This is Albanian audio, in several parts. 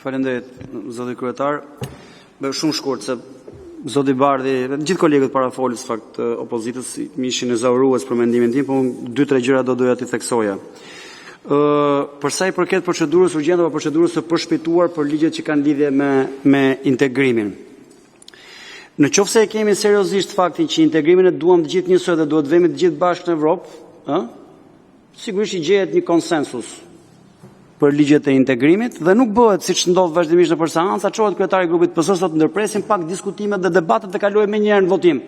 Faleminderit, zoti kryetar. Shumë shkurt se zoti Bardhi, gjithë kolegët parafolës fakt opozitës më ishin ezaurues për mendimin tim, por 2-3 gjëra do doja t'i theksoja. Për sa i përket procedurës urgjente apo procedurës së përshpejtuar për ligjet që kanë lidhje me integrimin. Në qoftë se e kemi seriozisht faktin që integrimin e duam të gjithë njësoj dhe duhet vemi të gjithë bashkë në Evropë, sigurisht i gjehet një konsensus për ligjet e integrimit dhe nuk bëhet siç ndodh vazhdimisht në seanca, çohet kryetari i grupit PS sot ndërpresim pak diskutimet dhe debatet dhe kalojmë më njëherë në votim,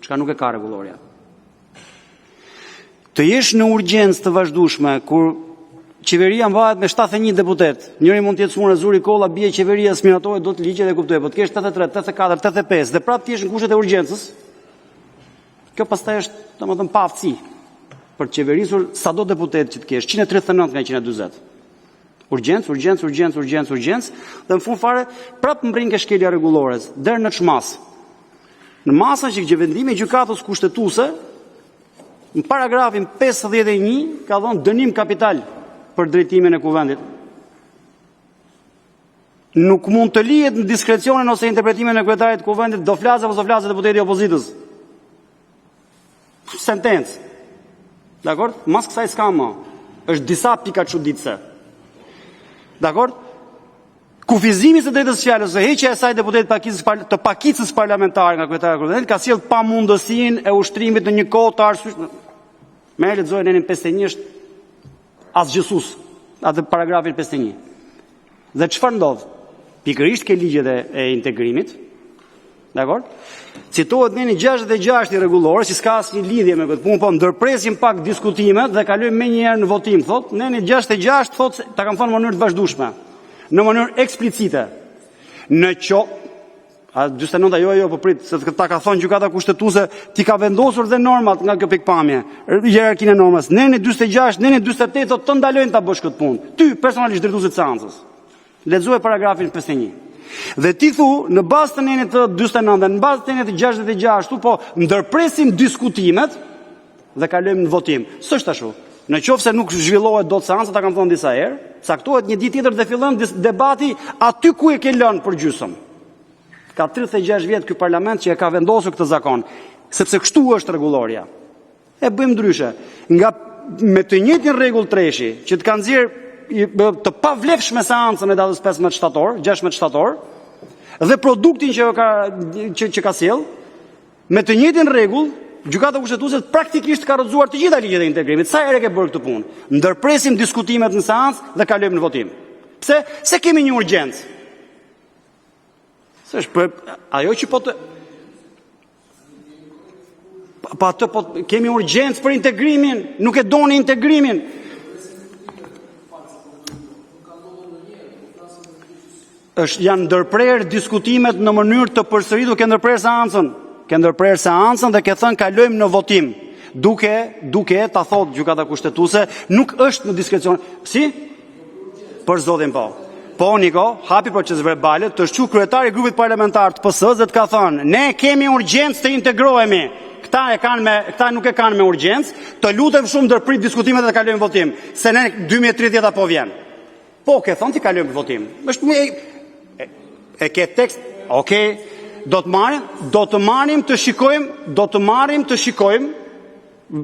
çka nuk e ka rregulloria. Të jesh në urgjencë të vazhdueshme kur qeveria mbahet me 71 deputet, njëri mund të jetë smur Zuri Kolla, bie qeveria smiratohet do të ligjet e kuptoj, po të kesh 83, 84, 85 dhe prapë ti je në kushtet e urgjencës. Kjo pastaj është domethënë pa aftësi për të qeverisur sado deputet që të kesh, 139 nga 140. Urgjencë, dhe në fund fare prapë mbrin ke shkelja rregullore deri në çmas. Në masën që vendimi i gjykatës kushtetuese në paragrafin 51 ka dhënë dënim kapital për drejtimin e kuvendit. Nuk mund të lihet në diskrecionin ose interpretimin e kryetarit të kuvendit do flasë apo do flasë deputeti i opozitës. Sentencë. Dakor? Mas kësaj s'ka më. Është disa pika çuditëse. Dakor? Kufizimi së drejtës së fjalës ose heqja e saj deputet të pakicës parlamentare nga kryetari i kuvendit ka sjellë pamundësinë e ushtrimit në një kohë të arsyeshme. Me lexojë nenin 51 është asgjësues atë paragrafin 51. Dhe çfarë ndodh? Pikërisht ke ligjet e integrimit. Dakor? Citohet neni 66 i rregullore, që s'ka asnjë lidhje me këtë punë, po ndërpresim pak diskutimet dhe kalojmë më një herë në votim, thot. Neni 66 thot se ta kam thënë në mënyrë të vazhdueshme, në mënyrë eksplicite. Në 49 jo, po prit, se ta ka thënë gjykata kushtetuese, ti ka vendosur dhe normat nga kjo pikpamje, hierarkinë e normës. Neni 46, neni 48 thot të ndalojnë ta bësh këtë punë. Ty personalisht drejtuesi të seancës. Lexoj paragrafin 51. Dhe ti thu, në bazë të nenit të 49 dhe në bazë të nenit të 66, po ndërpresim diskutimet dhe kalojmë në votim. S'është ashtu. Në qoftë se nuk zhvillohet dot seanca, ta kam thënë disa herë, caktohet një ditë tjetër dhe fillon debati aty ku e ke lënë për gjysmë. Ka 36 vjet ky parlament që e ka vendosur këtë zakon, sepse kështu është rregulloria. E bëjmë ndryshe. Nga me të njëjtin rregull treshi, që të kanë nxjerr të pavlefshme seancën e datës 15 shtator, 16 shtator, dhe produktin që ka sjell, me të njëjtin rregull, gjykata kushtetuese praktikisht ka rrëzuar të gjitha ligjet e integrimit. Sa herë ke bërë këtë punë? Ndërpresim diskutimet në seancë dhe kalojmë në votim. Pse? Se kemi një urgjencë. S'është ajo që po të kemi urgjencë për integrimin, nuk e doni integrimin. Janë ndërprerë diskutimet në mënyrë të përsëritur, ke ndërprerë seancën dhe ke thënë kalojmë në votim. Duke ta thotë gjykata kushtetuese, nuk është në diskrecion. Si? Për zotin po. Po Niko, hapi proces verbale, të shqu kryetari i grupit parlamentar të PS-s dhe të ka thënë, ne kemi urgjencë të integrohemi. Këta nuk e kanë me urgjencë, të lutem shumë ndërprit diskutimet dhe të kalojmë në votim, se ne 2030 apo vjen. Po ke thënë ti kalojmë në votim. E ke tekst, okay, do të marrim të shikojmë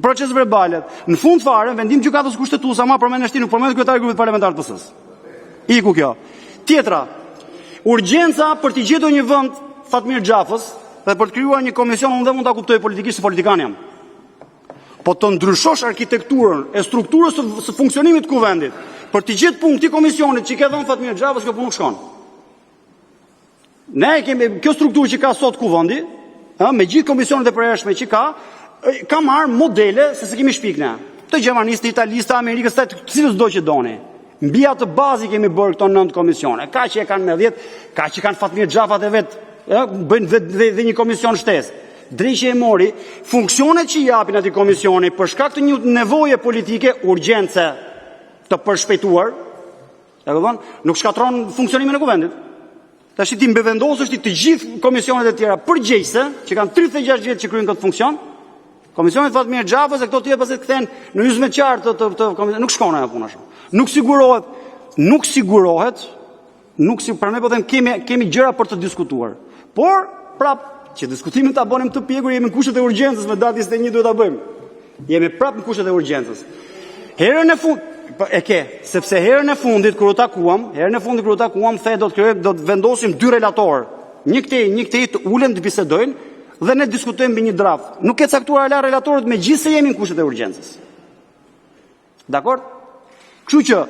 proces verbalet. Në fund fare, vendim gjykatës kushtetuese, ama përmend nuk përmend kryetari i grupit parlamentar të PS-s. Iku kjo. Tjetra, urgjenca për të gjetur një vend Fatmir Xhafës dhe për të krijuar një komision, unë dhe mund ta kuptoj politikisht se politikan jam. Po të ndryshosh arkitekturën e strukturës së funksionimit të kuvendit, për të gjetur punë këtij komisionit që ka dhënë Fatmir Xhafës, kjo punë nuk shkon. Ne kemi kjo strukturë që ka sot kuvendi, me gjithë komisionet e përhershme që ka marrë modele se kemi shpik ne. Të gjermanistë, italistë, amerikës, të cilës do që doni. Mbi atë bazë kemi bërë këto 9 komisione. Ka që e kanë me 10, ka që kanë Fatmir Xhafat e vetë, bëjnë dhe një komision shtesë. Drejtë e mori funksionet që japin atij komisioni për shkak të një nevoje politike, urgjence të përshpejtuar, nuk shkatron funksionimin e kuvendit. Tash ti mbevendosësh ti të gjithë komisionet e tjera përgjegjëse, që kanë 36 vjet që kryejnë këtë funksion. Komisionet Fatmir Xhafës e këto tjetër pastaj kthehen në yzmeqar të komisionit. Nuk shkon ajo puna ashtu. Nuk sigurohet Nuk si pranoj, po them kemi gjëra për të diskutuar. Por prap që diskutimin ta bënim të pjekur, jemi në kushtet e urgjencës, me datë 21 duhet ta bëjmë. Jemi prap në kushtet e urgjencës. Herën e sepse herën e fundit kur u takuam, the do të vendosim 2 relatorë. Një këtej të ulen të bisedojnë dhe ne diskutojmë mbi një draft. Nuk e caktuar ala relatorët, megjithëse jemi në kushtet e urgjencës. Dakor? Kështu që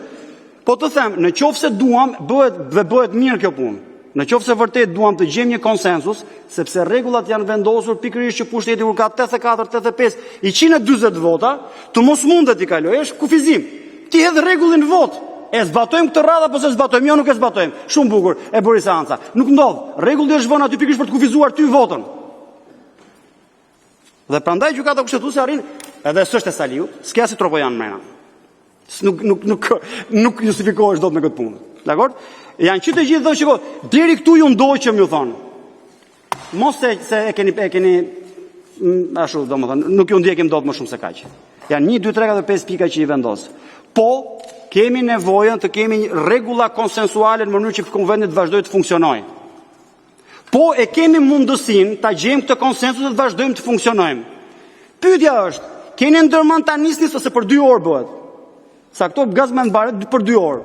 po të them, në qoftë se duam, bëhet mirë kjo punë. Në qoftë se vërtet duam të gjejmë një konsensus, sepse rregullat janë vendosur pikërisht që pushteti kur ka 84, 85, 140 vota, të mos mundet i kaloj, është kufizim. Ti hedh rregullin në vot. E zbatojmë këtë radhë apo se zbatojmë? Jo, nuk e zbatojmë. Shumë bukur, e bëri seanca. Nuk ndodh. Rregulli është vënë aty pikërisht për të kufizuar ty votën. Dhe prandaj gjykata kushtetuese arrin, edhe s'është e Saliu, s'ka si tropo janë mrena. Nuk justifikohesh dot me këtë punë. Dakor? Janë që të gjithë thonë shiko, deri këtu ju ndoqëm, ju thonë. Mos se e keni ashtu, domethënë, nuk ju ndjekim dot më shumë se kaq. Janë 1, 2, 3, 4, 5 pika që i vendos. Po kemi nevojën të kemi rregulla konsensuale në mënyrë që konvendi të vazhdojë të funksionojë. Po e kemi mundësinë ta gjejmë këtë konsensus dhe të vazhdojmë të funksionojmë. Pyetja është, keni ndërmend ta nisni ose për 2 orë bëhet? Sa këto gazmen mbaret për 2 orë.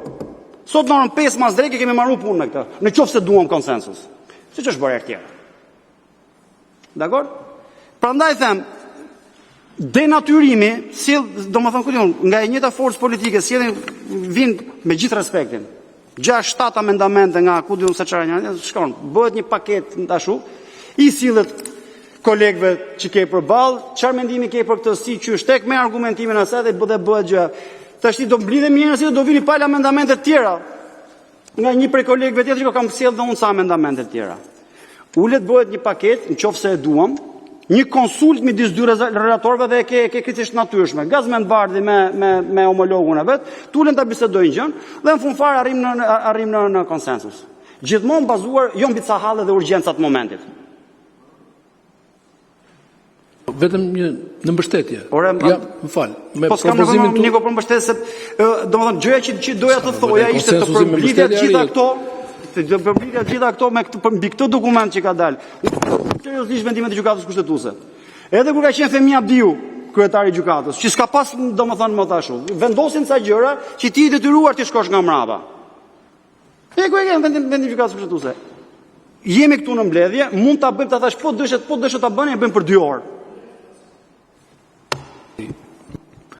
Sot në orën 5 mas dreke kemi marrë punë me këtë, në qoftë se duam konsensus. Siç është bërë herë tjetër. Dakor? Prandaj them, denatyrimi, domethënë nga e njëjta forcë politike, vin me gjithë respektin. 6-7 amendamente nga ku diun se çfarë shkon, bëhet një paket ashtu, i sillet kolegëve që ke përballë, çfarë mendimi ke për këtë, si qysh tek me argumentimin asaj dhe bëhet gjë. Tash do mblidhem mirë se do vini pa amendamente të tjera. Nga një prej kolegëve tjetër që kam sjell dhe unë sa amendamente të tjera. Ulet bëhet një paket, nëse e duam, një konsult midis 2 relatorëve dhe ke kritikisht natyrshme. Gazmend Bardhi me homologun e vet, tulen ta bisedojnë gjën dhe në fund fare arrim në konsensus. Gjithmonë bazuar jo mbi cahalle dhe urgjencat të momentit. Vetëm në mbështetje. Ja, më fal. Me propozimin tuaj. Po s'kam për mbështetje, domethënë gjëja që doja të thoja ishte të përmblidhja gjitha këto me mbi këtë dokument që ka dalë. Seriozisht mendimet e gjykatës kushtetuese. Edhe kur ka qenë Femia Biu, kryetari i gjykatës, që s'ka pas domethënë më tashu, vendosin ca gjëra që ti i detyruar të shkosh nga mbrapa. E ku e ke vendim gjykatës kushtetuese? Jemi këtu në mbledhje, mund ta bëjmë ta thash po dëshë ta bëni, e bëjmë për 2 orë.